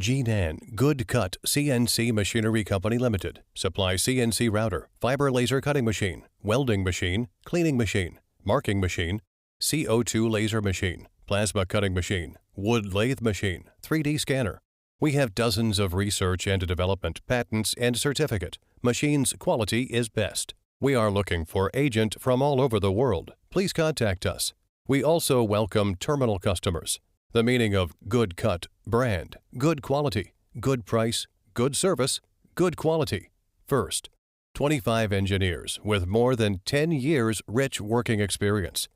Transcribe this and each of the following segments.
Jinan GoodCut CNC Machinery Company Limited. Supply CNC router, fiber laser cutting machine, welding machine, cleaning machine, marking machine, CO2 laser machine, plasma cutting machine, wood lathe machine, 3D scanner. We have dozens of research and development patents and certificate. Machine's quality is best. We are looking for agent from all over the world. Please contact us. We also welcome terminal customers. The meaning of good cut, brand, good quality, good price, good service, good quality. First, 25 engineers with more than 10 years rich working experience.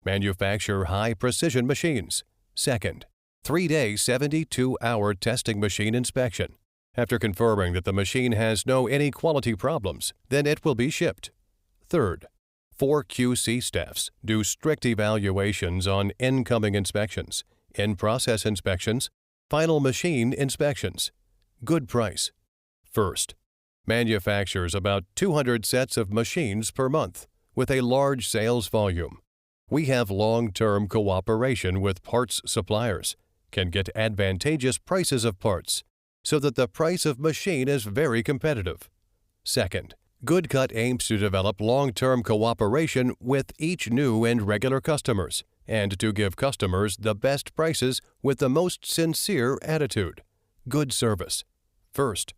Manufacture high-precision machines. Second, 3-day 72-hour testing machine inspection. After confirming that the machine has no any quality problems, then it will be shipped. Third, 4 QC staffs do strict evaluations on incoming inspections, in-process inspections, final machine inspections. Good price. First, manufactures about 200 sets of machines per month with a large sales volume. We have long-term cooperation with parts suppliers, can get advantageous prices of parts, so that the price of machine is very competitive. Second, GoodCut aims to develop long-term cooperation with each new and regular customers, and to give customers the best prices with the most sincere attitude. Good service. First,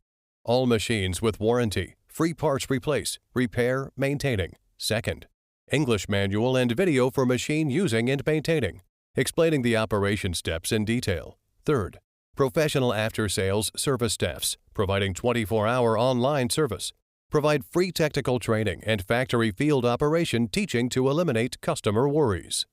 all machines with warranty, free parts replace, repair, maintaining. Second, English manual and video for machine using and maintaining, explaining the operation steps in detail. Third, professional after-sales service staffs, providing 24-hour online service. Provide free technical training and factory field operation teaching to eliminate customer worries.